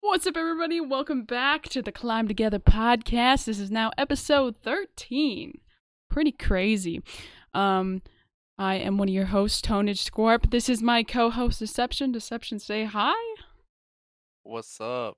What's up, everybody? Welcome back to the Climb Together podcast. This is now episode 13. Pretty crazy. Um, I am one of your hosts, ToNaGeScorp. This is my co-host, Deception. Deception, say hi. What's up?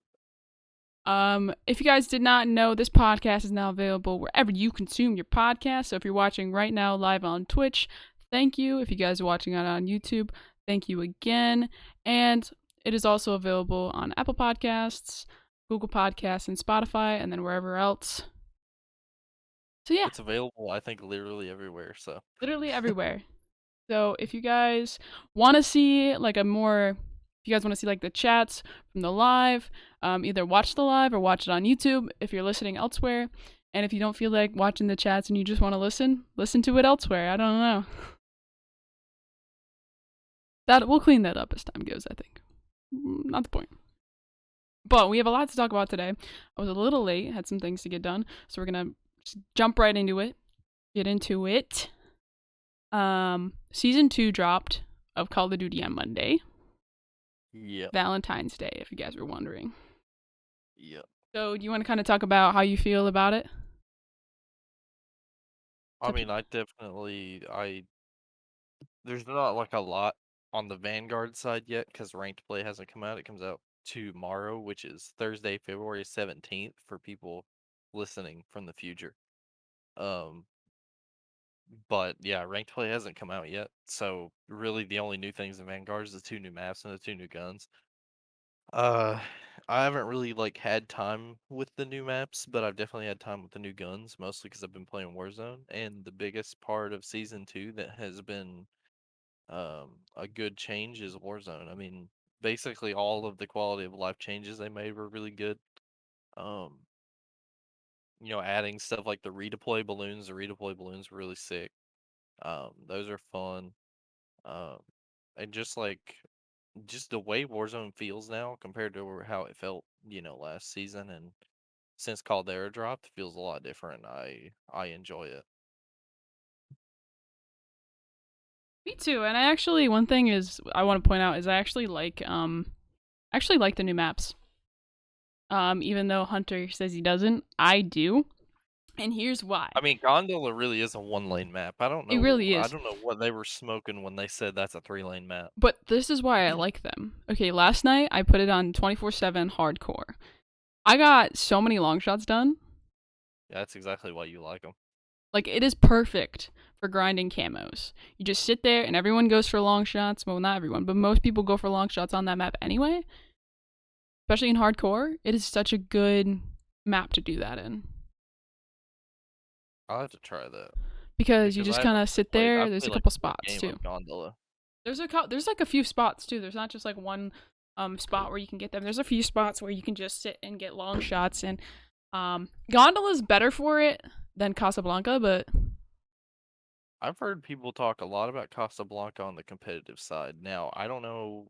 If you guys did not know, this podcast is now available wherever you consume your podcast. So if you're watching right now live on Twitch, thank you. If you guys are watching it on YouTube, thank you again. And it is also available on Apple Podcasts, Google Podcasts, and Spotify, and then wherever else. So yeah, It's available, I think, literally everywhere. So literally everywhere. So if you guys want to see like a more, if you guys want to see like the chats from the live, either watch the live or watch it on YouTube if you're listening elsewhere. And if you don't feel like watching the chats and you just want to listen to it elsewhere. I don't know. That we'll clean that up as time goes, I think. Not the point. But we have a lot to talk about today. I was a little late, had some things to get done, so we're gonna just jump right into it. Get into it. Season 2 dropped of Call of Duty on Monday. yep, Valentine's Day, if you guys were wondering. yep. So, do you want to kind of talk about how you feel about it? I mean, I definitely, I there's not like a lot on the Vanguard side yet because ranked play hasn't come out. It comes out tomorrow, which is Thursday, February 17th for people listening from the future. Um, but yeah, ranked play hasn't come out yet. So really, the only new things in Vanguard is the two new maps and the two new guns. Uh, I haven't really like had time with the new maps, but I've definitely had time with the new guns, mostly because I've been playing Warzone. And the biggest part of season two that has been a good change is Warzone. I mean, basically all of the quality of life changes they made were really good. Um, adding stuff like the redeploy balloons were really sick. Those are fun. Um, and just the way Warzone feels now compared to how it felt, last season and since Caldera dropped, it feels a lot different. I enjoy it. Me too. And I actually, one thing is I want to point out is I actually like the new maps. Even though Hunter says he doesn't, I do. And here's why. I mean, Gondola really is a one-lane map. I don't It know. really I is. don't know what they were smoking when they said that's a three-lane map. But this is why I like them. Okay, last night I put it on 24/7 hardcore. I got so many long shots done. Yeah, that's exactly why you like them. Like, it is perfect for grinding camos. You just sit there and everyone goes for long shots. Well, not everyone, but most people go for long shots on that map anyway. Especially in hardcore. It is such a good map to do that in. I'll have to try that Because you because just I kind haven't of really sit played. there. I've There's a played like couple one spots game too. of Gondola. There's like a few spots too. There's not just like one spot where you can get them. There's a few spots where you can just sit and get long shots, and Gondola's better for it than Casablanca, but I've heard people talk a lot about Casablanca on the competitive side. Now, I don't know,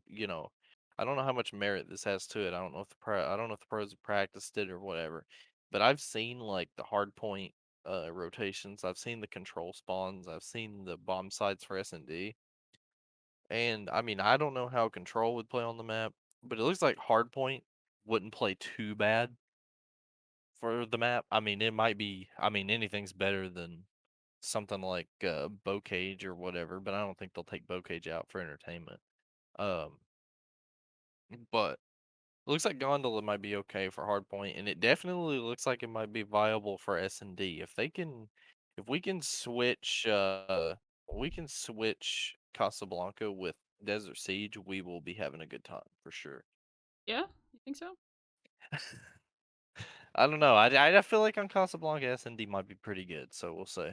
I don't know how much merit this has to it. I don't know if the pros have practiced it or whatever. But I've seen like the hard point rotations. I've seen the control spawns. I've seen the bomb sites for S&D. And I mean, I don't know how control would play on the map, but it looks like hard point wouldn't play too bad for the map. I mean, it might be, I mean, anything's better than something like Bocage or whatever, but I don't think they'll take Bocage out for entertainment. Um, but it looks like Gondola might be okay for hardpoint, and it definitely looks like it might be viable for S&D. If we can switch Casablanca with Desert Siege, we will be having a good time for sure. yeah, you think so? I don't know. I feel like on Casablanca S&D might be pretty good, so we'll see.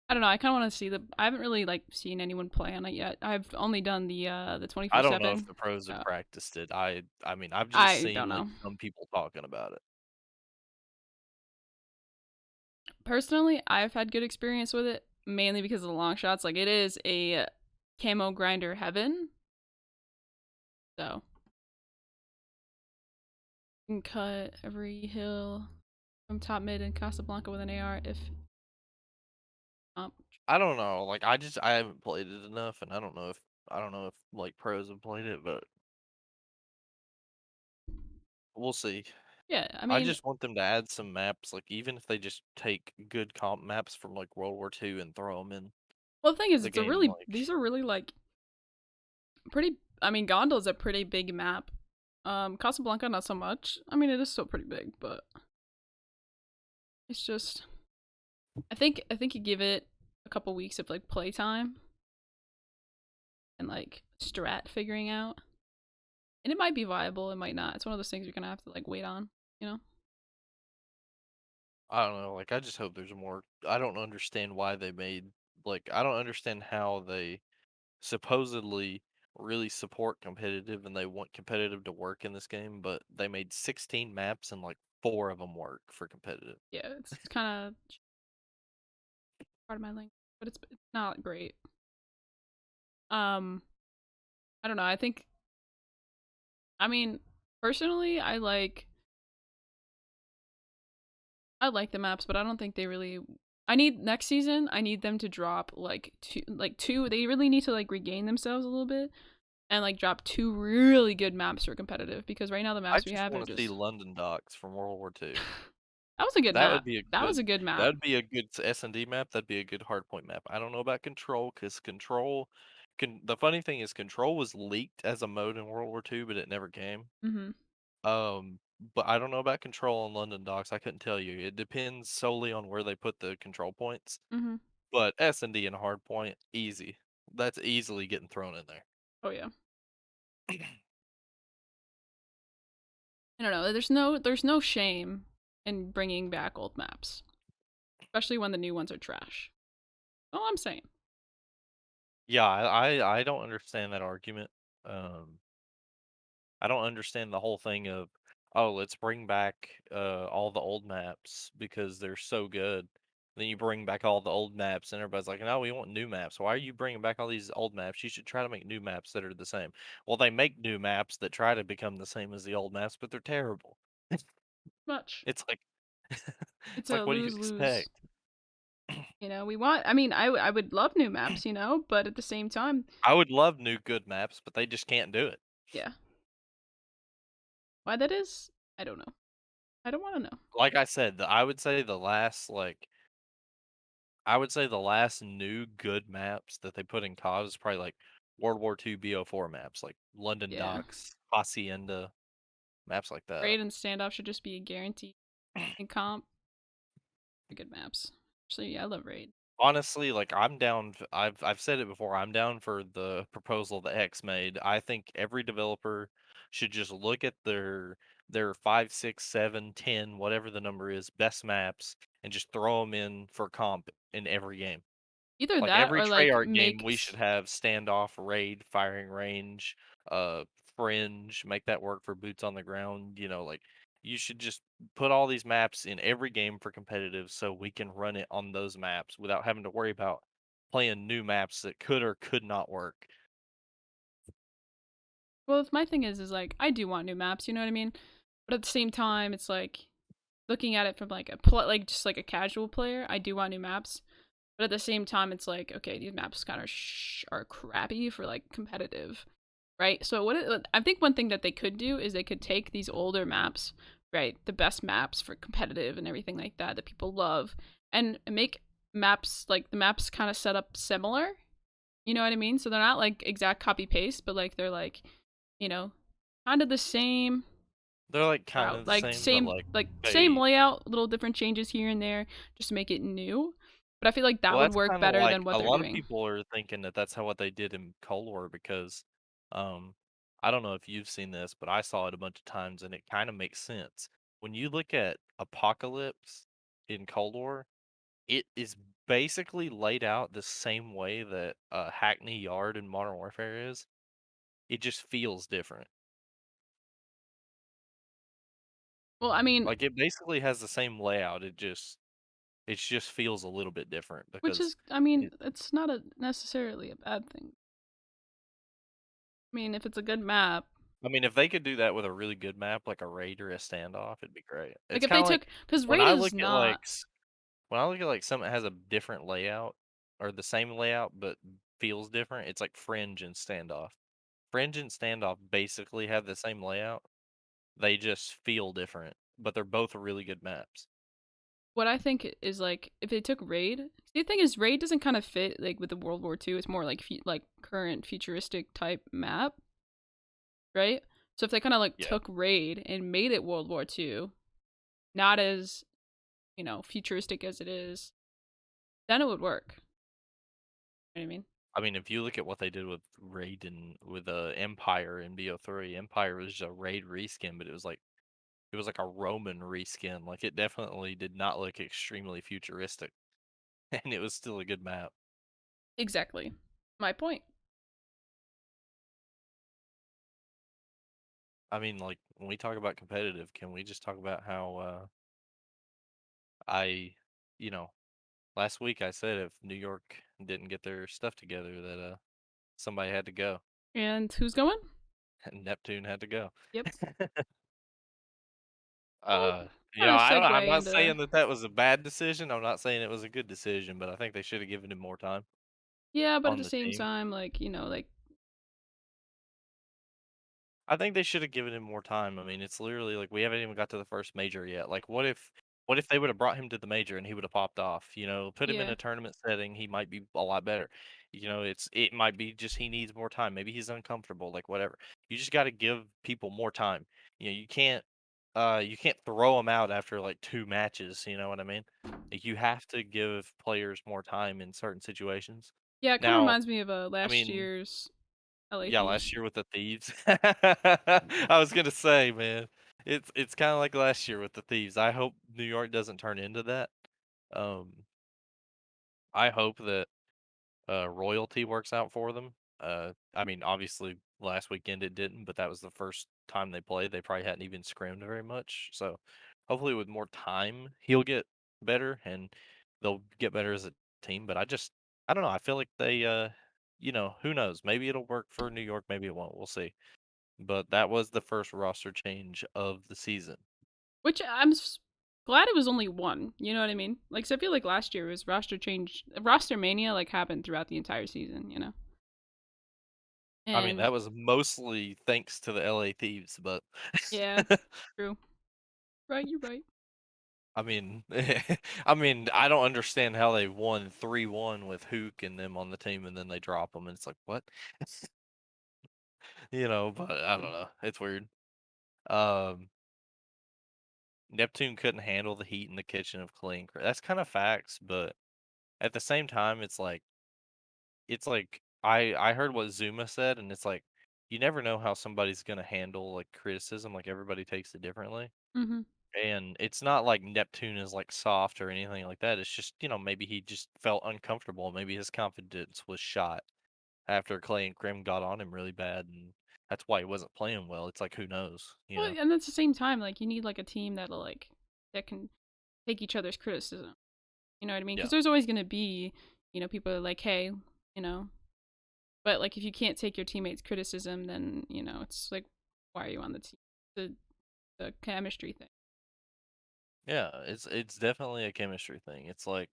I don't know. I kind of want to see the. I haven't really like seen anyone play on it yet. I've only done the twenty four I don't know if seven. the pros have Uh, practiced it. I mean, I've just I seen don't like know. some people talking about it. Personally, I've had good experience with it, mainly because of the long shots. Like, it is a camo grinder heaven. So you can cut every hill from top mid in Casablanca with an AR if um I don't know. Like I haven't played it enough, and I don't know if like pros have played it, but we'll see. Yeah, I I mean, just want them to add some maps, like, even if they just take good comp maps from, like, World War II and throw them in well, the thing is, the it's a game, really like these are really like pretty. I mean, Gondol's a pretty big map. Casablanca not so much. I mean, it is still pretty big, but it's just I think you give it a couple weeks of like playtime and like strat figuring out, and it might be viable. It might not. It's one of those things you're gonna have to like wait on. You know. I don't know, like, I just hope there's more. I don't understand why they made, like, I don't understand how they supposedly really support competitive and they want competitive to work in this game, but they made 16 maps and, like, 4 of them work for competitive. Yeah, it's kind of part of my link, but it's not great. Um, I don't know. I mean, personally, I like the maps, but I don't think they really. I need next season. I need them to drop like two. They really need to like regain themselves a little bit and like drop two really good maps for competitive because right now the I maps we just have are wanna see just. London docks from World War II. That was a good That would map. be a That was good a good that map. would be a good S&D map, that'd be a good hardpoint map. I don't know about Control, because Control can the funny thing is Control was leaked as a mode in World War II, but it never came. Mm-hmm. But I don't know about Control on London docks, I couldn't tell you. It depends solely on where they put the control points. Mm-hmm. But S&D and hardpoint, easy. That's easily getting thrown in there. Oh yeah. I don't know. There's no shame in bringing back old maps, especially when the new ones are trash. All I'm saying. Yeah, I don't understand that argument. Um I don't understand the whole thing of, oh, let's bring back all the old maps because they're so good. Then you bring back all the old maps, and everybody's like, no, we want new maps. Why are you bringing back all these old maps? You should try to make new maps that are the same. Well, they make new maps that try to become the same as the old maps, but they're terrible. Much. It's like, It's it's a like, what do you lose lose. expect? We want. I mean, I would love new maps, but at the same time, I would love new good maps, but they just can't do it. yeah. Why that is, I don't know. I don't want to know. Like I said, I would say the last I would say the last new good maps that they put in COD is probably like World War II BO4 maps, like London Yeah. Docks, Hacienda, maps like that. Raid and standoff should just be a guarantee in comp for good maps. Actually, yeah, I love raid. Honestly, like I'm down. I've said it before. I'm down for the proposal that X made. I think every developer should just look at their 5, 6, 7, 10, whatever the number is, best maps, and just throw them in for comp in every game. Either Like, that every or like Treyarch game, we should have standoff, raid, firing range, fringe, make that work for boots on the ground, like, you should just put all these maps in every game for competitive so we can run it on those maps without having to worry about playing new maps that could or could not work. Well, my thing is like I do want new maps. You know what I mean? But at the same time, it's like looking at it from like like just like a casual player. I do want new maps. But at the same time, it's like, okay, these maps kind of are crappy for like competitive, right? So I think one thing that they could do is they could take these older maps, right, the best maps for competitive and everything like that that people love, and make maps like the maps kind of set up similar. You know what I mean? So they're not like exact copy paste, but like they're like, you know, kind of the same They're, like, kinda route, the like same, but, same they layout, little different changes here and there, just to make it new. But I feel like that well, would that's work kinda better like than what a they're lot of doing. people are thinking that that's how what they did in Cold War because, um, I don't know if you've seen this, but I saw it a bunch of times and it kinda makes sense. When you look at Apocalypse in Cold War, it is basically laid out the same way that, Hackney Yard in Modern Warfare is. It just feels different. Well, I mean, Like, it basically has the same layout, it just feels a little bit different which because is, I mean, it it's not necessarily a bad thing. I mean, if it's a good map, I mean, if they could do that with a really good map, like a raid or a standoff, it'd be great. like It's if kinda they like took, because when raid I is look at, like, not. when I look at, like, something that has a different layout or the same layout but feels different, it's like Fringe and Standoff. Fringe and Standoff basically have the same layout, They just feel different, but they're both really good maps. What I think is like if they took Raid. The thing is, Raid doesn't kind of fit like with the World War II. It's more like like current futuristic type map, right? So if they kind of like Yeah. took Raid and made it World War II, not as futuristic as it is, then it would work. You know what I mean? I mean, if you look at what they did with Raid and with Empire in BO3, Empire was just a Raid reskin, but it was like a Roman reskin. Like it definitely did not look extremely futuristic, and it was still a good map. Exactly. My point. I mean, like when we talk about competitive, can we just talk about how I, you know, last week I said if New York didn't get their stuff together, that somebody had to go, And who's going? and Neptune had to go. Yep. Well, You kind know, of I don't. I'm segue not into saying that that was a bad decision. I'm not saying it was a good decision, but I think they should have given him more time yeah, but at on the the same team. time, like like I think they should have given him more time. I mean, it's literally like we haven't even got to the first major yet. Like, what if they would have brought him to the major and he would have popped off? You know, put him in yeah, a tournament setting, he might be a lot better. You know, it might be just he needs more time. Maybe he's uncomfortable, like whatever. You just got to give people more time. You know, you can't throw them out after like 2 matches. You know what I mean? Like, you have to give players more time in certain situations. yeah. It kind of Now, reminds me of I last mean, year's LA yeah, Thieves. last year with the thieves. I was gonna say, man, it's kind of like last year with the thieves. I hope New York doesn't turn into that. Um, I hope that royalty works out for them. I mean, obviously last weekend it didn't, but that was the first time they played. They probably hadn't even scrimmed very much. So hopefully with more time, he'll get better and they'll get better as a team. But I don't know. I feel like they, who knows? Maybe it'll work for New York. Maybe it won't. We'll see. But that was the first roster change of the season. Which glad it was only one. You know what I mean? Like, so I feel like last year was roster change, roster mania, like happened throughout the entire season. I mean, And that was mostly thanks to the LA Thieves, but yeah, true. Right, you're right. I mean, I don't understand how they won 3-1 with Hook and them on the team, and then they drop them, and it's like, what? But I don't know. It's weird. Um, Neptune couldn't handle the heat in the kitchen of Clean. That's kind of facts, but at the same time, it's like I heard what Zuma said, and it's like you never know how somebody's gonna handle like criticism. Like everybody takes it differently. Mm-hmm. And it's not like Neptune is like soft or anything like that. It's just, maybe he just felt uncomfortable. Maybe his confidence was shot after Clay and Krim got on him really bad, and that's why he wasn't playing well. It's like who knows? Well, and at the same time, like you need like a team that can take each other's criticism. You know what I mean? Yeah. Because there's always gonna be people that are like, hey, you know, but like if you can't take your teammates' criticism, then it's like, why are you on the team? The chemistry thing. Yeah, it's definitely a chemistry thing. It's like,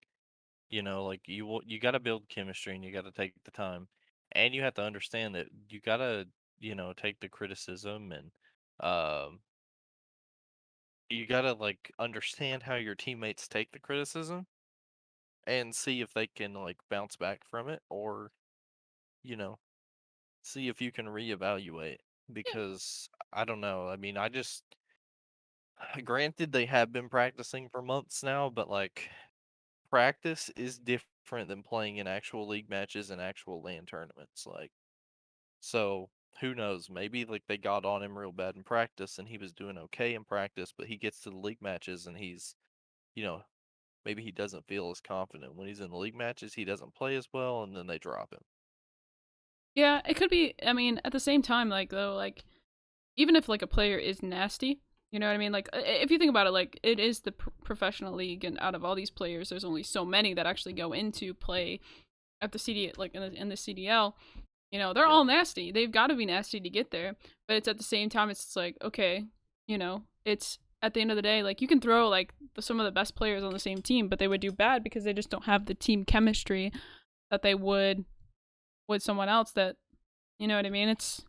like you got to build chemistry and you got to take the time. And you have to understand that you got to, take the criticism and um you got to like understand how your teammates take the criticism and see if they can like bounce back from it or you know see if you can reevaluate Yeah, because I don't know. I mean, I just granted they have been practicing for months now, but like practice is different than playing in actual league matches and actual LAN tournaments. Like, so who knows, maybe like they got on him real bad in practice and he was doing okay in practice, but he gets to the league matches and he's you know maybe he doesn't feel as confident when he's in the league matches. He doesn't play as well, and then they drop him. yeah, it could be. I mean, at the same time, like though, like even if like a player is nasty, you know what I mean? Like if you think about it, like it is the professional league, and out of all these players, there's only so many that actually go into play at the CD, like in the CDL. They're Yeah, all nasty. They've got to be nasty to get there. But it's at the same time, it's like okay, it's at the end of the day, like you can throw like some of the best players on the same team, but they would do bad because they just don't have the team chemistry that they would with someone else. That you know what I mean? It's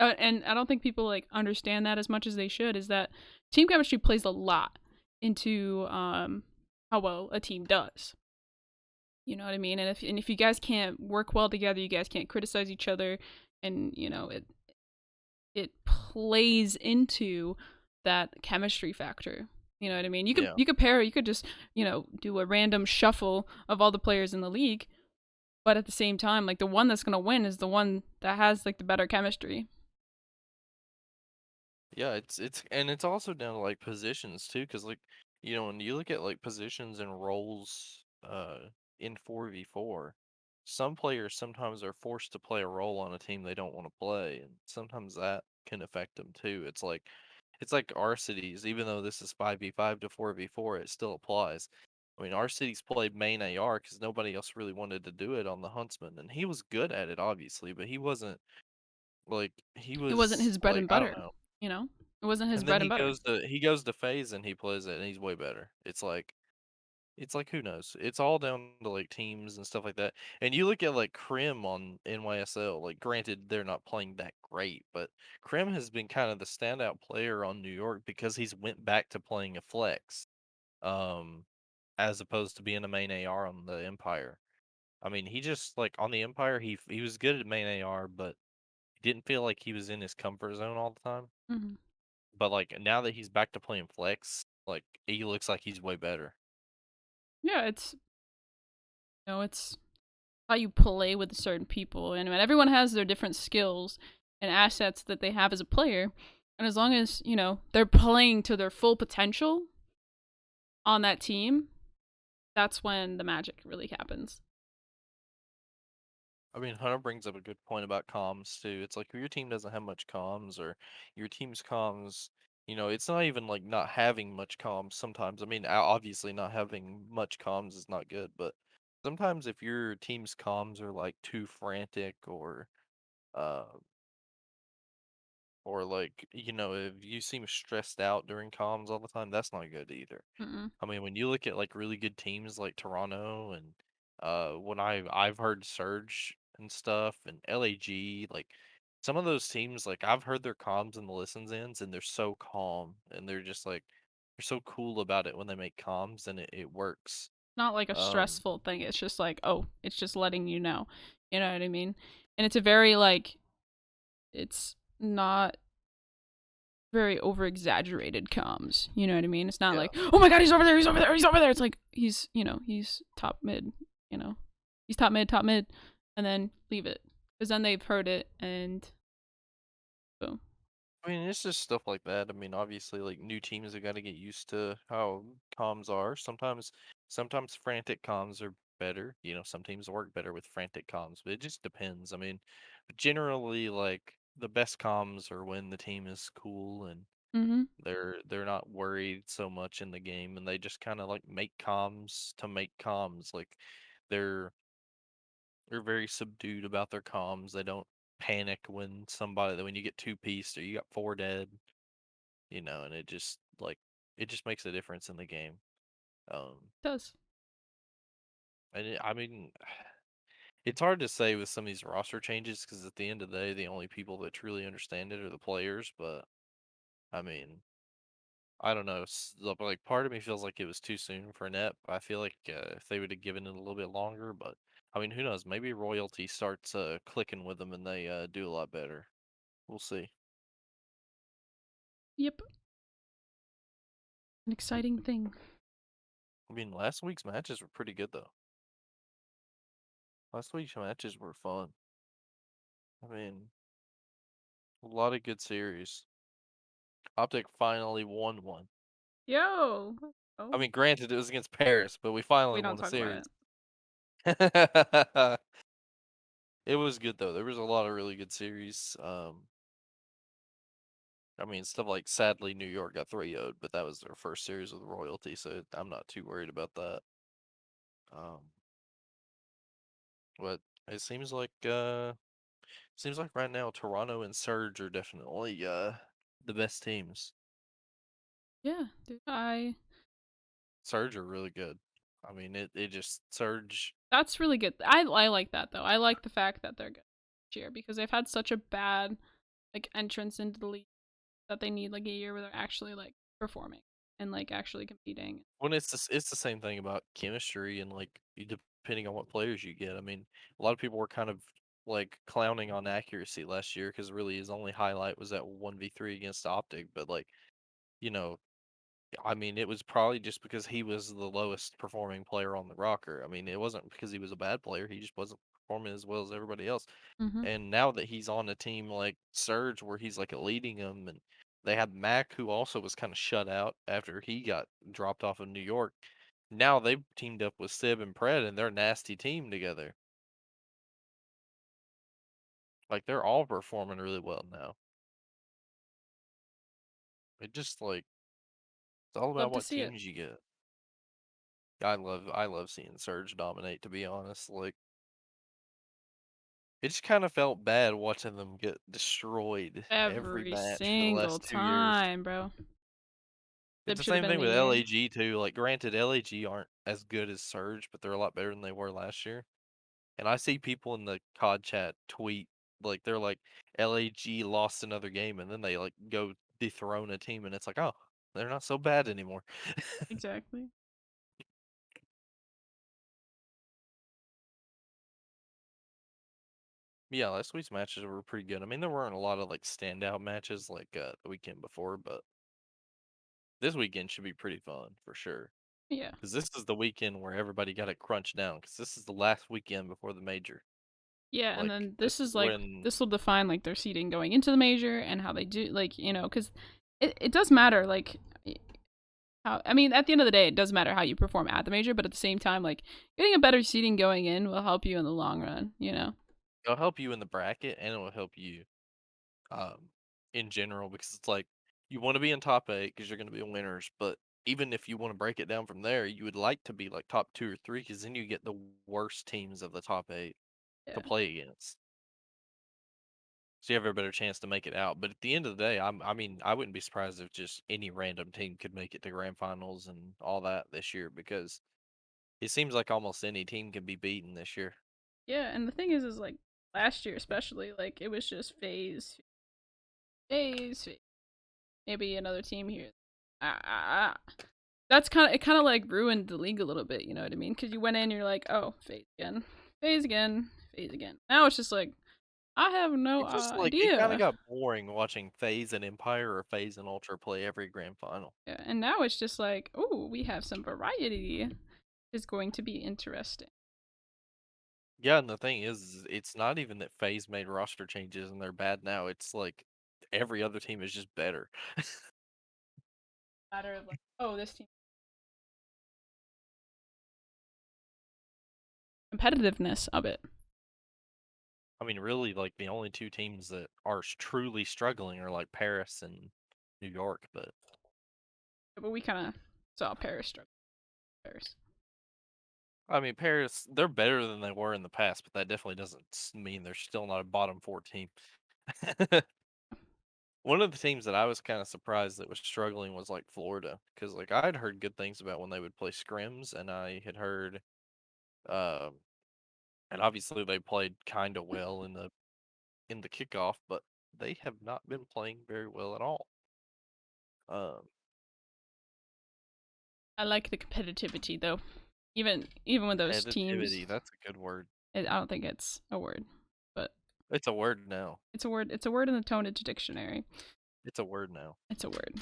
and I don't think people like understand that as much as they should. Is that team chemistry plays a lot into how well a team does. You know what I mean? And if you guys can't work well together, you guys can't criticize each other, and it plays into that chemistry factor. You know what I mean? Yeah. You could just do a random shuffle of all the players in the league, but at the same time, like the one that's gonna win is the one that has like the better chemistry. Yeah, it's also down to like positions too, because like when you look at like positions and roles in 4v4, some players sometimes are forced to play a role on a team they don't want to play, and sometimes that can affect them too. It's like our cities, even though this is 5v5 to 4v4, it still applies. I mean, our cities played main AR because nobody else really wanted to do it on the Huntsman, and he was good at it, obviously, but he wasn't like he It wasn't was his bread like and I don't butter, know. you know. It wasn't his And then bread and he butter. goes to he goes to FaZe and he plays it and he's way better. It's like who knows? It's all down to like teams and stuff like that. And you look at like Krim on NYSL, like granted they're not playing that great, but Krim has been kind of the standout player on New York because he's went back to playing a flex, um, as opposed to being a main AR on the Empire. I mean, he just like on the Empire he was good at main AR, but he didn't feel like he was in his comfort zone all the time. Hmm. But like now that he's back to playing flex, like he looks like he's way better. Yeah, it's how you play with certain people, and everyone has their different skills and assets that they have as a player, and as long as they're playing to their full potential on that team, that's when the magic really happens. I mean, Hunter brings up a good point about comms too. It's like if your team doesn't have much comms or your team's comms, it's not even like not having much comms sometimes. I mean, obviously not having much comms is not good, but sometimes if your team's comms are like too frantic uh or like, if you seem stressed out during comms all the time, that's not good either. Mm-mm. I mean, when you look at like really good teams like Toronto and when I've heard Surge and stuff and LAG, like some of those teams, like I've heard their comms and the listens ins and they're so calm and they're just like they're so cool about it when they make comms and it works. Not like a Um stressful thing. It's just like, oh, it's just letting you know. You know what I mean? And it's a very like it's not very over exaggerated comms. You know what I mean? It's not yeah. like, oh my god, he's over there, he's over there, he's over there. It's like he's top mid, you know. He's top mid, and then leave it. Because then they've heard it and boom. I mean, it's just stuff like that. I mean, obviously, like new teams have got to get used to how comms are. Sometimes frantic comms are better. Some teams work better with frantic comms, but it just depends. I mean, generally, like the best comms are when the team is cool and Mm-hmm. they're not worried so much in the game, and they just kind of like make comms to make comms. Like they're they're very subdued about their comms. They don't panic when you get two pieced or you got four dead, and it just makes a difference in the game. Um, It does. I mean, it's hard to say with some of these roster changes because at the end of the day, the only people that truly understand it are the players. But I mean, I don't know. Like part of me feels like it was too soon for Net. I feel like if they would have given it a little bit longer, but I mean, who knows? Maybe Royalty starts clicking with them and they do a lot better. We'll see. Yep. An exciting thing. I mean, last week's matches were pretty good though. Last week's matches were fun. I mean, a lot of good series. Optic finally won one. Yo. I Oh. mean, granted, it was against Paris, but we We finally don't won a talk about series. it. It was good though. There was a lot of really good series. I mean, stuff like sadly New York got 3-0'd, but that was their first series with Royalty, so I'm not too worried about that. Um, but it seems like right now Toronto and Surge are definitely the best teams. Yeah, dude. Surge are really good. I mean, it just Surge. That's really good. I like that though. I like the fact that they're good this year because they've had such a bad like entrance into the league that they need like a year where they're actually like performing and like actually competing. When it's the same thing about chemistry and like depending on what players you get. I mean, a lot of people were kind of like clowning on accuracy last year because really his only highlight was that 1v3 against Optic. But like, you know, I mean, it was probably just because he was the lowest performing player on the rocker. I mean, it wasn't because he was a bad player. He just wasn't performing as well as everybody else. Mm-hmm. And now that he's on a team like Surge, where he's like leading them, and they had Mac, who also was kind of shut out after he got dropped off of New York. Now they've teamed up with Sib and Pred, and they're a nasty team together. Like they're all performing really well now. It just like it's all about Love to what see it. teams you get. I love seeing Surge dominate. To be honest, like it just kind of felt bad watching them get destroyed every Every match for the single last 2 years. time, bro. It's Sib the should have same been thing the with year. LAG too. Like, granted, LAG aren't as good as Surge, but they're a lot better than they were last year. And I see people in the COD chat tweet like they're like LAG lost another game, and then they like go dethrone a team, and it's like, oh, they're not so bad anymore. Exactly. Yeah, last week's matches were pretty good. I mean, there weren't a lot of like standout matches like the weekend before, but this weekend should be pretty fun for sure. Yeah. Because this is the weekend where everybody got it crunched down. Because this is the last weekend before the major. Yeah, and Like then this this is is like when this will define like their seating going into the major and how they do like because it does matter like how I mean at the end of the day it does matter how you perform at the major, but at the same time like getting a better seating going in will help you in the long run. it'll help you in the bracket and it will help you um in general because it's like you want to be in top 8 because you're going to be winners, but even if you want to break it down from there, you would like to be like top 2 or 3 because then you get the worst teams of the top 8 to Yeah. play against. So you have a better chance to make it out. But at the end of the day, I mean, I wouldn't be surprised if just any random team could make it to grand finals and all that this year because it seems like almost any team can be beaten this year. Yeah, and the thing is like last year especially like it was just phase, maybe another team here. That's kind of like ruined the league a little bit, you know what I mean? Because you went in, you're like, oh, phase again, phase again. Now it's just like I have no It just like it kind of idea. got boring watching FaZe and Empire or FaZe and Ultra play every grand final. Yeah, and now it's just like, oh, we have some variety. Is going to be interesting. Yeah, and the thing is it's not even that FaZe made roster changes and they're bad now. It's like every other team is just better. Matter of like, oh, this team competitiveness of it. I mean, really, like the only two teams that are truly struggling are like Paris and New York, but But we kind of saw Paris struggle. Paris. I mean, Paris, they're better than they were in the past, but that definitely doesn't mean they're still not a bottom 4 team. One of the teams that I was kind of surprised that was struggling was like Florida, because like I'd heard good things about when they would play scrims, and I had heard, um, and obviously they played kind of well in the kickoff, but they have not been playing very well at all. Um, I like the competitivity though. Even with those teams, Competitivity, that's a good word. I don't think it's a word, but It's a word now. it's a word. It's a word in the ToNage dictionary. It's a word now. It's a word.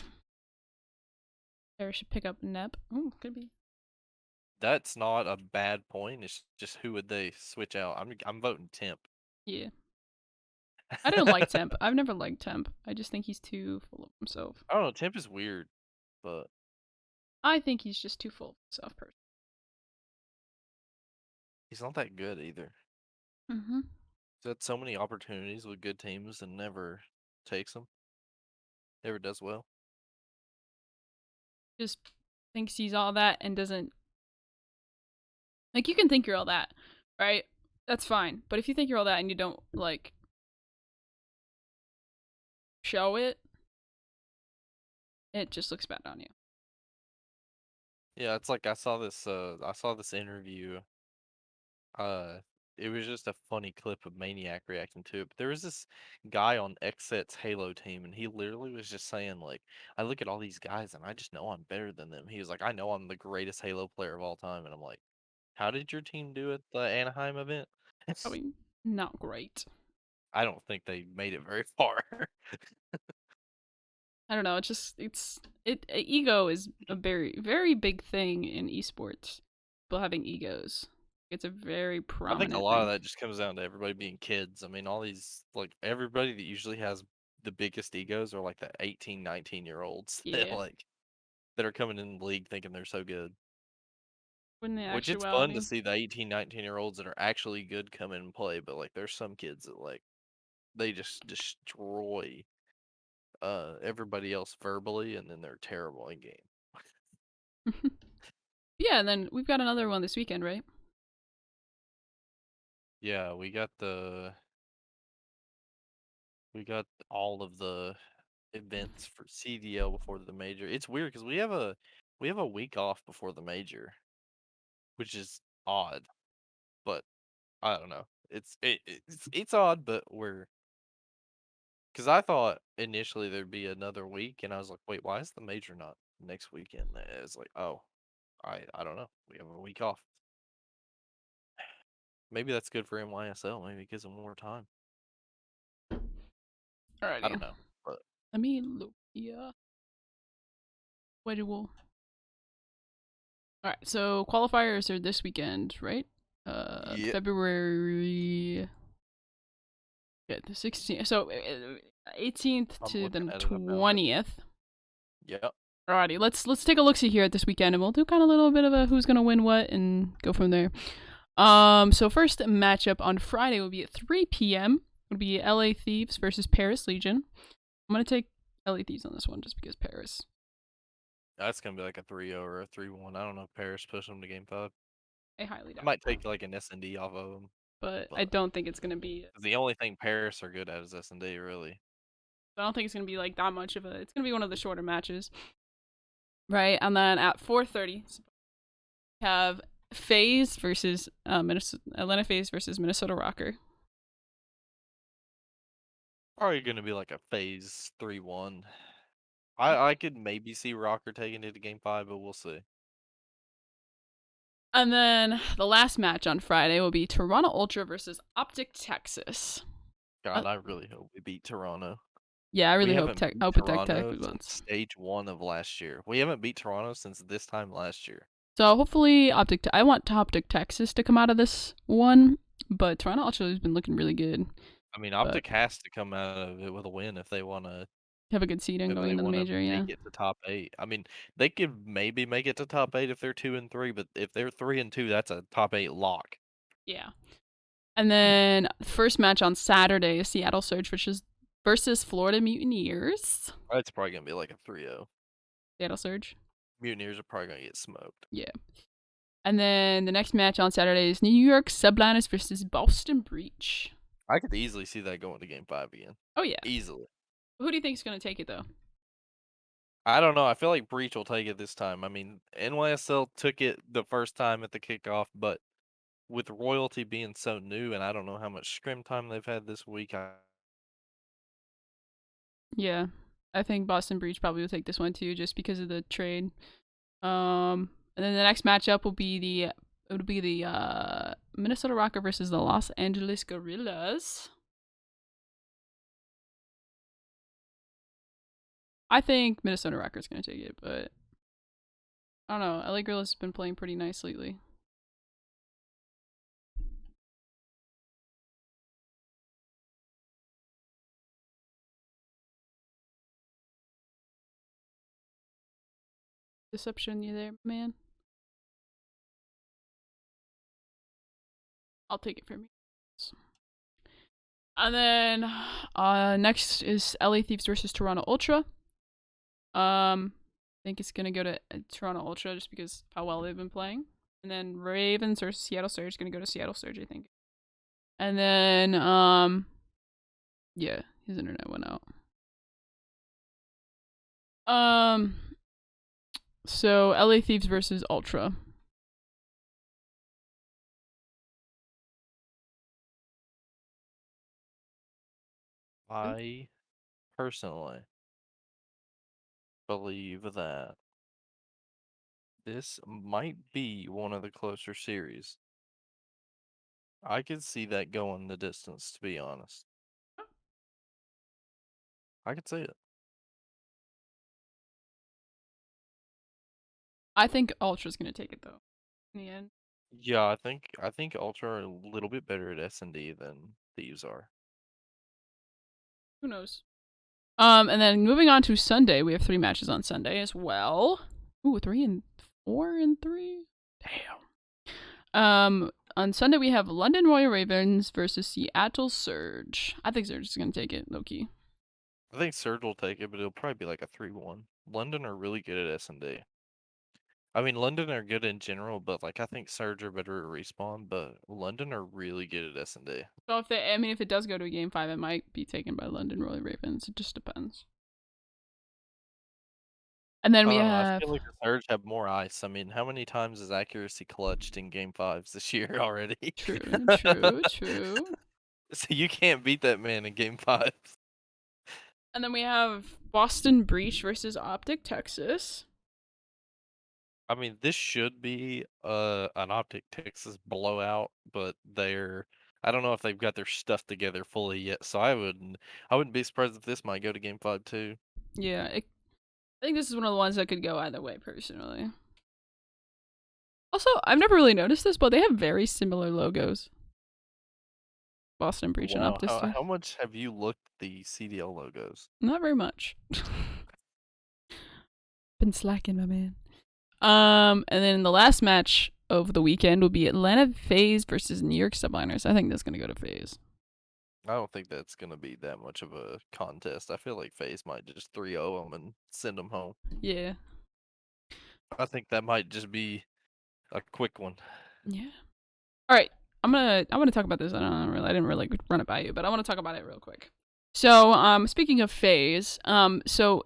Paris should pick up Nep. Oh, could be. That's not a bad point. It's just who would they switch out? I'm voting Temp. Yeah. I didn't like Temp. I've never liked Temp. I just think he's too full of himself. I don't know. Temp is weird, but I think he's just too full of himself, personally. he's not that good either. Mm-hmm. He's had so many opportunities with good teams and never takes them. Never does well. Just thinks he's all that and doesn't. Like, you can think you're all that, right? That's fine. But if you think you're all that and you don't, like, show it, it just looks bad on you. Yeah, it's like I saw this interview it was just a funny clip of Maniac reacting to it. But there was this guy on Xset's Halo team, and he literally was just saying like, "I look at all these guys, and I just know I'm better than them." He was like, "I know I'm the greatest Halo player of all time," and I'm like, "How did your team do at the Anaheim event?" Probably not great. I don't think they made it very far. I don't know. It's just ego is a very big thing in esports. People having egos. It's a very I think a prominent lot of thing. that just comes down to everybody being kids. I mean, all these like everybody that usually has the biggest egos are like the 18, 19-year olds that Yeah. like that are coming in the league thinking they're so good. When the Which it's fun to actuality. see the 18, 19-year olds that are actually good come in and play, but like there's some kids that like they just destroy everybody else verbally and then they're terrible in game. Yeah, and then we've got another one this weekend, right? Yeah, we got all of the events for CDL before the major. It's weird because we have a week off before the major, which is odd, but I don't know. It's odd, but we're because I thought initially there'd be another week, and I was like, wait, why is the major not next weekend? It's like, oh, I don't know. We have a week off. Maybe that's good for NYSL. Maybe it gives them more time. I Alrighty. don't know, but Let me look. Yeah. Wait, we'll. Alright, so qualifiers are this weekend, right? yeah, February. Yeah, the 16th. So 18th I'm to looking the at it up now. But 20th. yeah, Alrighty, let's take a look see here at this weekend, and we'll do kind of a little bit of a who's gonna win what and go from there. So first matchup on Friday will be at 3 p.m. It'll be LA Thieves versus Paris Legion. I'm gonna take LA Thieves on this one just because Paris. that's gonna be like a 3-0 or a 3-1. I don't know if Paris pushed them to game 5. I highly I doubt might it, take like an S&D off of them, but I but don't think it's gonna be. 'cause the only thing Paris are good at is S&D, really. I don't think it's gonna be like that much of a. It's gonna be one of the shorter matches, right? And then at 4:30, we have FaZe versus Minnesota, Atlanta FaZe versus Minnesota Rocker. Probably gonna be like a phase 3-1. I could maybe see Rocker taking it to game 5, but we'll see. And then the last match on Friday will be Toronto Ultra versus Optic Texas. God, I really hope we beat Toronto. Yeah, I We really hope haven't beat Tech Toronto since wins. stage 1 of last year. We haven't beat Toronto since this time last year. So hopefully I want Optic Texas to come out of this one, but Toronto Ultra has been looking really good. I mean, But Optic has to come out of it with a win if they wanna have a good seeding if going they into the wanna major, make yeah. it to top 8. I mean, they could maybe make it to top 8 if they're 2-3, but if they're 3-2, that's a top 8 lock. Yeah. And then first match on Saturday is Seattle Surge versus Florida Mutineers. That's probably gonna be like a 3-0. Seattle Surge. Mutineers are probably gonna get smoked. Yeah. And then the next match on Saturday is New York Subliners versus Boston Breach. I could easily see that going to game 5 again. Oh yeah. Easily. Who do you think is going to take it though? I don't know. I feel like Breach will take it this time. I mean, NYSL took it the first time at the kickoff, but with Royalty being so new, and I don't know how much scrim time they've had this week. Yeah. I think Boston Breach probably will take this one too, just because of the trade. And then the next matchup will be the Minnesota Rocker versus the Los Angeles Gorillas. I think Minnesota Rocker is going to take it, but I don't know. LA Gorillas has been playing pretty nice lately. Deception, you there, man? I'll take it from you. And then next is LA Thieves versus Toronto Ultra. I think it's gonna go to Toronto Ultra just because of how well they've been playing. And then Ravens versus Seattle Surge is gonna go to Seattle Surge, I think. And then yeah, his internet went out. So LA Thieves versus Ultra. I personally believe that this might be one of the closer series. I could see that going the distance, to be honest. I could see it. I think Ultra's gonna take it though. In the end. Yeah, I think Ultra are a little bit better at S&D than Thieves are. Who knows? And then moving on to Sunday, we have 3 matches on Sunday as well. Ooh, 3 and 4 and 3. Damn. On Sunday we have London Royal Ravens versus Seattle Surge. I think Surge is gonna take it, low key. I think Surge will take it, but it'll probably be like a 3-1. London are really good at S&D. I mean, London are good in general, but like I think Surge are better at respawn, but London are really good at S&D. So if it does go to a game 5, it might be taken by London Royal Ravens. It just depends. And then I we don't know. I have feel like the Surge have more ice. I mean, how many times is accuracy clutched in game 5s this year already? true. So you can't beat that man in game 5. And then we have Boston Breach versus Optic Texas. I mean, this should be an Optic Texas blowout, but I don't know if they've got their stuff together fully yet. So I wouldn't be surprised if this might go to game 5 too. Yeah, I think this is one of the ones that could go either way, personally. Also, I've never really noticed this, but they have very similar logos. Boston Breach and Wow, Optus. how much have you looked at the CDL logos? Not very much. Been slacking, my man. And then the last match of the weekend will be Atlanta FaZe versus New York Subliners. I think that's gonna go to FaZe. I don't think that's gonna be that much of a contest. I feel like FaZe might just 3-0 them and send them home. Yeah. I think that might just be a quick one. Yeah. All right. I want to talk about this. I didn't really run it by you, but I want to talk about it real quick. So, speaking of FaZe, so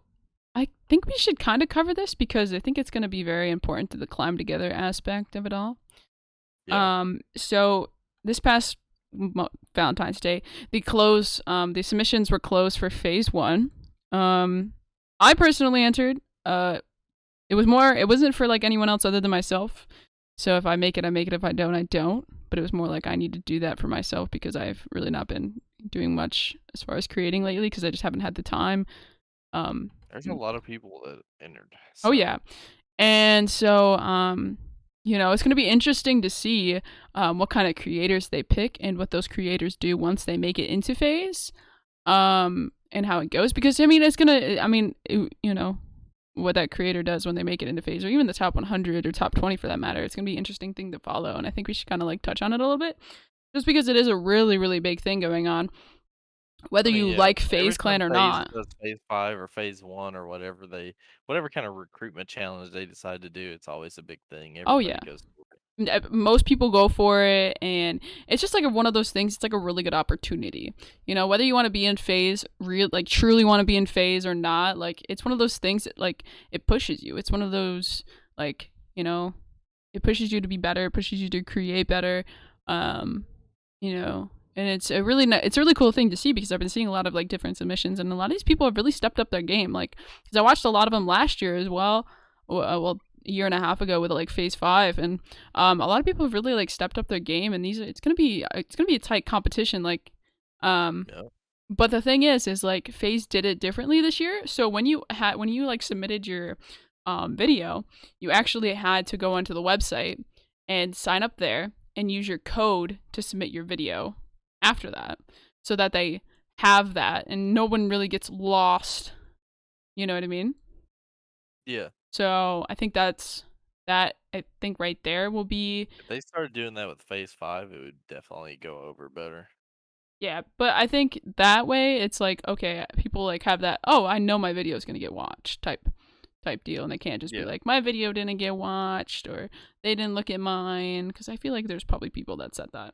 I think we should kind of cover this because I think it's going to be very important to the climb together aspect of it all. Yeah. So this past Valentine's Day, the submissions were closed for phase 1. I personally entered. It wasn't for like anyone else other than myself. So if I make it, I make it. If I don't, I don't. But it was more like I need to do that for myself because I've really not been doing much as far as creating lately because I just haven't had the time. There's a lot of people that entered. Oh yeah. And so it's going to be interesting to see what kind of creators they pick and what those creators do once they make it into phase. And how it goes because what that creator does when they make it into phase or even the top 100 or top 20 for that matter. It's going to be an interesting thing to follow and I think we should kind of like touch on it a little bit just because it is a really really big thing going on. Whether you like FaZe Clan or not. Does phase 5 or phase 1 or whatever kind of recruitment challenge they decide to do, it's always a big thing. Everybody goes for it. Most people go for it and it's just like one of those things. It's like a really good opportunity, whether you want to be in phase truly want to be in phase or not, like it's one of those things that like it pushes you. It's one of those like it pushes you to be better, it pushes you to create better, and it's a really cool thing to see because I've been seeing a lot of like different submissions and a lot of these people have really stepped up their game, like because I watched a lot of them last year as well, a year and a half ago with like phase 5 and a lot of people have really like stepped up their game and it's gonna be a tight competition like Yeah. but the thing is like phase did it differently this year. So when you like submitted your video, you actually had to go onto the website and sign up there and use your code to submit your video after that so that they have that and no one really gets lost, you know what I mean? Yeah. So I think I think right there will be. If they started doing that with phase 5, it would definitely go over better. Yeah, but I think that way it's like okay, people like have that, oh, I know my video is going to get watched type deal and they can't just be like my video didn't get watched or they didn't look at mine because I feel like there's probably people that said that.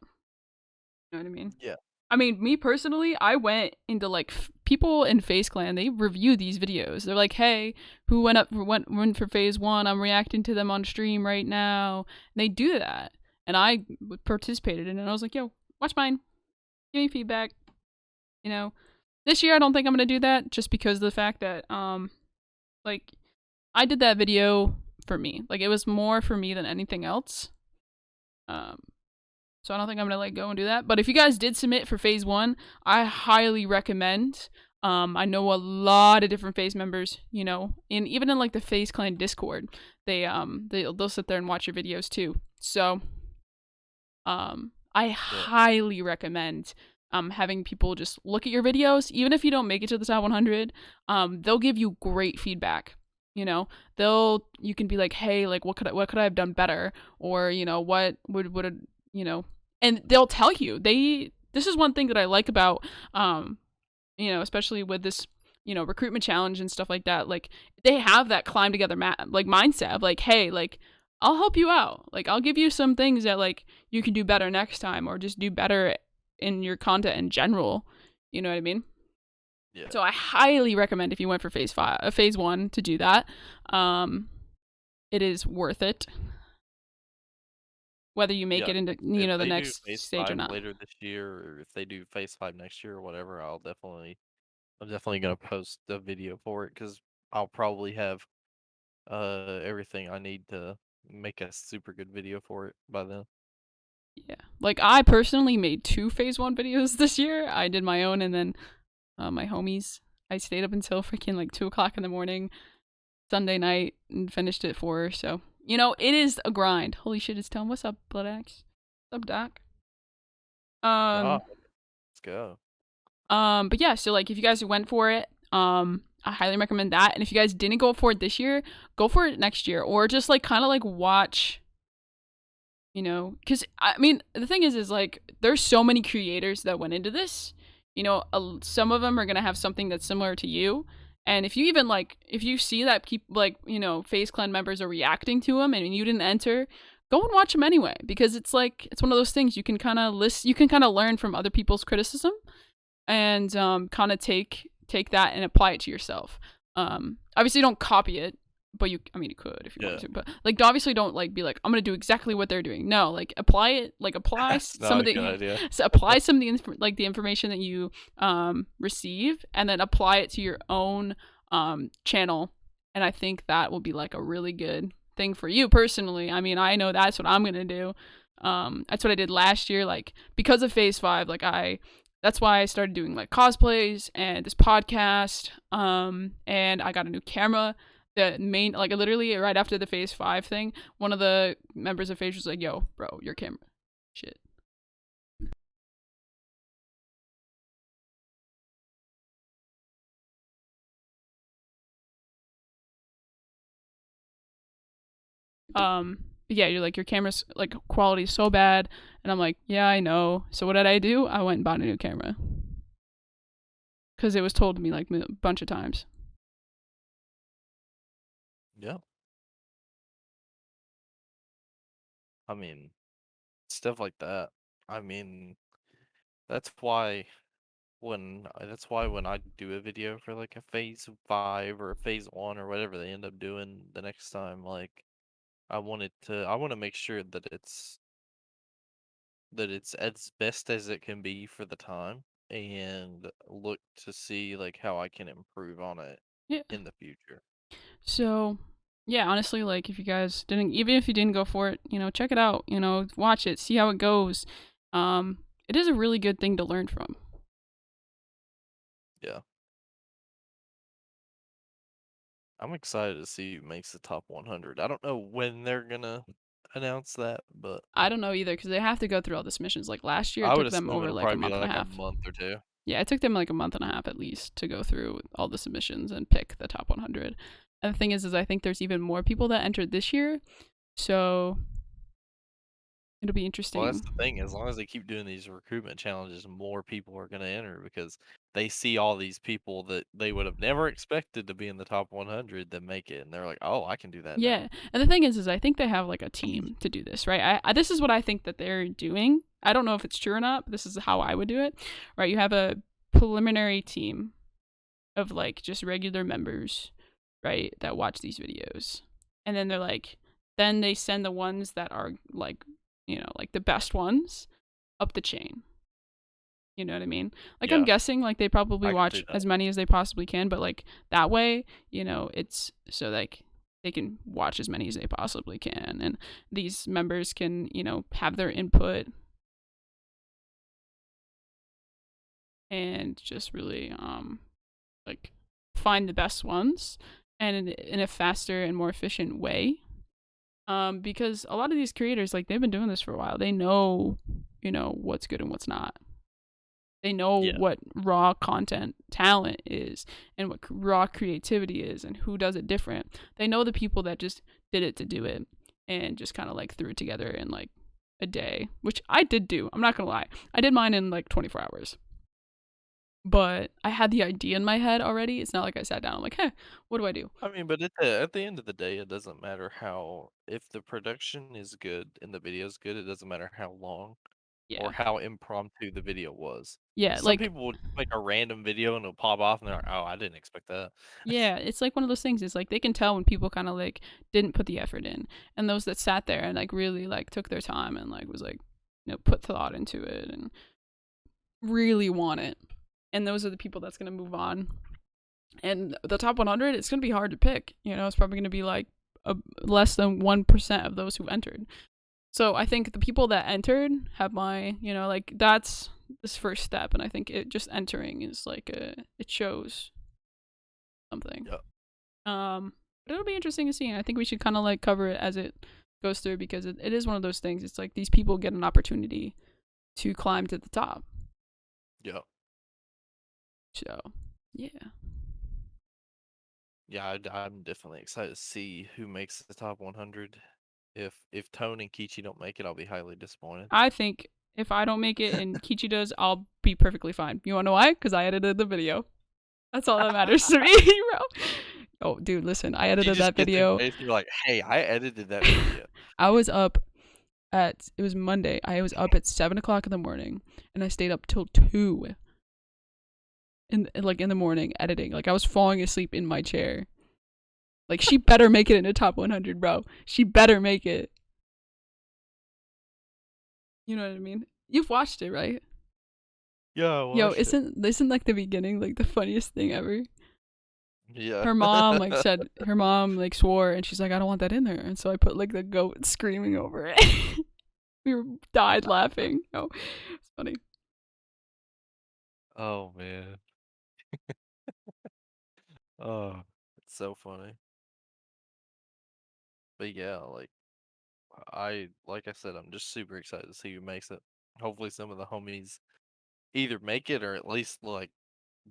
You know what I mean? Yeah. I mean, me personally, I went into like people in FaZe Clan. They review these videos. They're like, "Hey, who went for phase 1? I'm reacting to them on stream right now." And they do that, and I participated in it. And I was like, "Yo, watch mine. Give me feedback." This year I don't think I'm gonna do that, just because of the fact that like I did that video for me. Like it was more for me than anything else. Um so I don't think I'm gonna like go and do that. But if you guys did submit for phase 1, I highly recommend. I know a lot of different phase members, you know, even in like the phase clan Discord, they'll sit there and watch your videos too. So I Yeah. highly recommend having people just look at your videos, even if you don't make it to the top 100. They'll give you great feedback. You know, you can be like, hey, like what could I have done better, or you know, what would you know, and they'll tell you. This is one thing that I like about you know, especially with this, you know, recruitment challenge and stuff like that. Like they have that climb together like mindset of like, hey, like I'll help you out. Like I'll give you some things that like you can do better next time, or just do better in your content in general. You know what I mean? Yeah. So I highly recommend, if you went for phase 1, to do that. It is worth it, whether you make Yeah. it into, you If know, the they do next phase stage or 5 not. later this year, or if they do phase 5 next year or whatever, I'm definitely gonna post a video for it, because I'll probably have everything I need to make a super good video for it by then. Yeah, like I personally made 2 phase 1 videos this year. I did my own, and then my homies. I stayed up until freaking like 2 o'clock in the morning Sunday night and finished it for her. So you know, it is a grind. Holy shit! It's Tom. What's up, Blood Axe? What's up, Doc? God, Um, let's go. but yeah. So like, if you guys went for it, I highly recommend that. And if you guys didn't go for it this year, go for it next year, or just like kind of like watch. You know, because I mean, the thing is like, there's so many creators that went into this. You know, some of them are gonna have something that's similar to you, and if you even like, if you see that like, you know, Phase Clan members are reacting to them and you didn't enter, go and watch them anyway, because it's like, it's one of those things you can kind of you can kind of learn from other people's criticism, and kind of take that and apply it to yourself. Obviously don't copy it, but I mean, you could if you Yeah. wanted to, but like obviously don't like be like, I'm gonna do exactly what they're doing. No, like apply it, like apply That's some not of a good the idea. so apply some of the like the information that you receive, and then apply it to your own channel, and I think that will be like a really good thing for you personally. I mean, I know that's what I'm gonna do. That's what I did last year, like because of phase 5. Like that's why I started doing like cosplays and this podcast, and I got a new camera. The main, like literally right after the phase 5 thing, one of the members of phase was like, yo bro, your camera shit. Yeah, you're like, your camera's like quality is so bad, and I'm like, yeah, I know. So what did I do? I went and bought a new camera, because it was told to me like a bunch of times. Yeah. I mean, stuff like that. I mean, that's why when I do a video for like a phase 5 or a phase 1 or whatever they end up doing the next time, like I want to make sure that it's as best as it can be for the time, and look to see like how I can improve on it Yeah. in the future. So, yeah, honestly, like if you guys didn't, even if you didn't go for it, you know, check it out. You know, watch it, see how it goes. It is a really good thing to learn from. Yeah. I'm excited to see who makes the top 100. I don't know when they're gonna announce that, but I don't know either, because they have to go through all the submissions. Like last year, it I would took them assume over it'll like a probably be month and a like a half. month or two. Yeah, it took them like a month and a half at least to go through all the submissions and pick the top 100. And the thing is I think there's even more people that entered this year, so it'll be Well, that's interesting. the thing. As long as they keep doing these recruitment challenges, more people are going to enter, because they see all these people that they would have never expected to be in the top 100 that make it, and they're like, "Oh, I can do that now." Yeah, and the thing is I think they have like a team to do this, right? This is what I think that they're doing. I don't know if it's true or not, but this is how I would do it. Right? You have a preliminary team of like just regular members, right, that watch these videos. And then they're like, then they send the ones that are like, you know, like the best ones up the chain. You know what I mean? Like I'm Yeah, guessing like they probably I can watch see that. as many as they possibly can, but like that way, it's so like they can watch as many as they possibly can, and these members can, have their input and just really like find the best ones and in a faster and more efficient way. Because a lot of these creators, like they've been doing this for a while. They know, what's good and what's not. They know Yeah, what raw content talent is and what raw creativity is and who does it different. They know the people that just did it to do it and just kind of like threw it together in like a day, which I did do. I'm not going to lie. I did mine in like 24 hours. But I had the idea in my head already. It's not like I sat down. I'm like, hey, what do I do? I mean, but at the end of the day, it doesn't matter how if the production is good and the video is good, it doesn't matter how long Yeah. or how impromptu the video was. Yeah. Some Like, people would make a random video and it'll pop off and they're like, "Oh, I didn't expect that." yeah, it's like one of those things. It's like they can tell when people kind of like didn't put the effort in, and those that sat there and like really like took their time and like was like, put thought into it and really want it. And those are the people that's gonna move on. And the top 100, it's gonna be hard to pick. It's probably gonna be like less than 1% of those who entered. So I think the people that entered have my, like that's this first step, and I think it just entering is like it shows something. Yeah. But it'll be interesting to see, and I think we should kind of like cover it as it goes through because it is one of those things. It's like these people get an opportunity to climb to the top. Yeah. So, yeah. Yeah, I'm definitely excited to see who makes the top 100. If Tone and Kichi don't make it, I'll be highly disappointed. I think if I don't make it and Kichi does, I'll be perfectly fine. You wanna know why? Because I edited the video. That's all that matters to me, bro. Oh, dude, listen, I You edited just that get through video. face, you're like, "Hey, I edited that video." I was up it was Monday. I was up at 7 o'clock in the morning, and I stayed up till 2 in the morning editing. Like I was falling asleep in my chair. Like she better make it in the top 100, bro. She better make it. You know what I mean? You've watched it, right? Yeah, I Yo, watched it. isn't like the beginning like the funniest thing ever? Yeah. Her mom like said her mom like swore and she's like, I don't want that in there, and so I put like the goat screaming over it. We died laughing. Oh, it's funny. Oh man. Oh, it's so funny. But yeah, like I said, I'm just super excited to see who makes it. Hopefully some of the homies either make it or at least like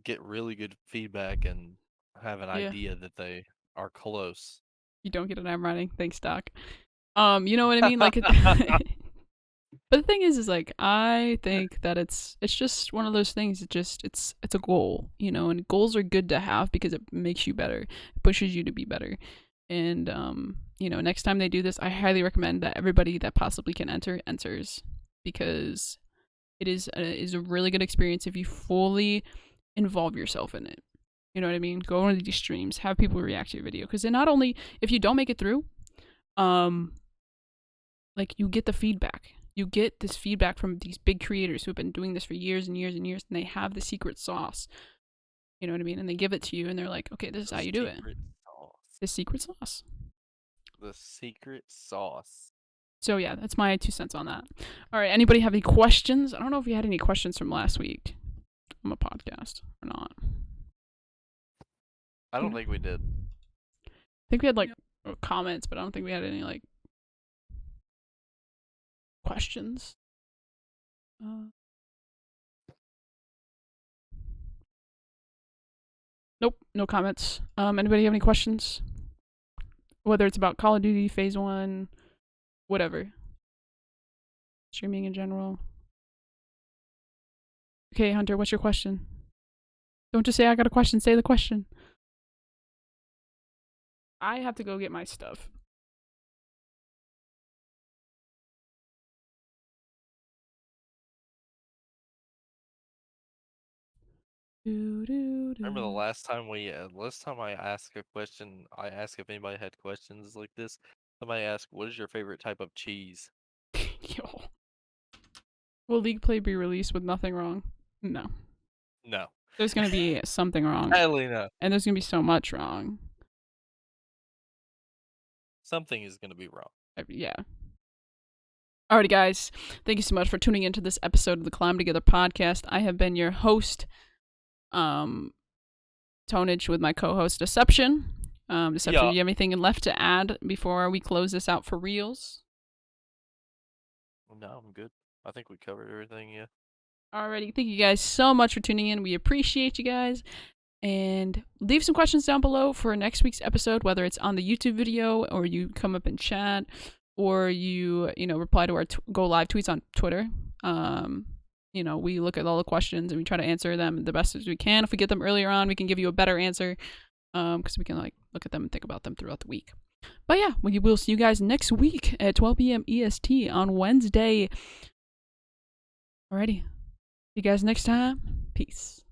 get really good feedback and have an Yeah, idea that they are close. you don't get it. I'm writing. Thanks, Doc. You know what I mean? Like, but the thing is like I think that it's just one of those things. It's a goal, and goals are good to have because it makes you better, it pushes you to be better. And next time they do this, I highly recommend that everybody that possibly can enters because it is a really good experience if you fully involve yourself in it. You know what I mean? Go on these streams, have people react to your video because then not only if you don't make it through, um, like you get the feedback. You get this feedback from these big creators who have been doing this for years and years and years, and they have the secret sauce. You know what I mean? And they give it to you, and they're like, "Okay, this is The how you do it. secret sauce. The secret sauce." The secret sauce. So yeah, that's my 2 cents on that. All right, anybody have any questions? I don't know if you had any questions from last week on the podcast or not. I don't think we did. I think we had like comments, but I don't think we had any like questions. Nope, no comments. Anybody have any questions? Whether it's about Call of Duty Phase 1, whatever. Streaming in general. Okay, Hunter, what's your question? Don't just say I got a question, say the question. I have to go get my stuff. Remember the last time I asked a question, I asked if anybody had questions like this. Somebody asked, "What is your favorite type of cheese?" Yo. Will League Play be released with nothing wrong? No. No. There's going to be something wrong. Highly no. And there's going to be so much wrong. Something is going to be wrong. Yeah. Alrighty, guys. Thank you so much for tuning into this episode of the Climb Together podcast. I have been your host, ToNage, with my co-host, Deception. Deception, Yeah. do you have anything left to add before we close this out for reals? No, I'm good. I think we covered everything, yeah. Alrighty, thank you guys so much for tuning in. We appreciate you guys. And leave some questions down below for next week's episode, whether it's on the YouTube video or you come up in chat or you reply to our go live tweets on Twitter. We look at all the questions and we try to answer them the best as we can. If we get them earlier on, we can give you a better answer because we can look at them and think about them throughout the week. But yeah, we will see you guys next week at 12 p.m. EST on Wednesday. Alrighty. See you guys next time. Peace.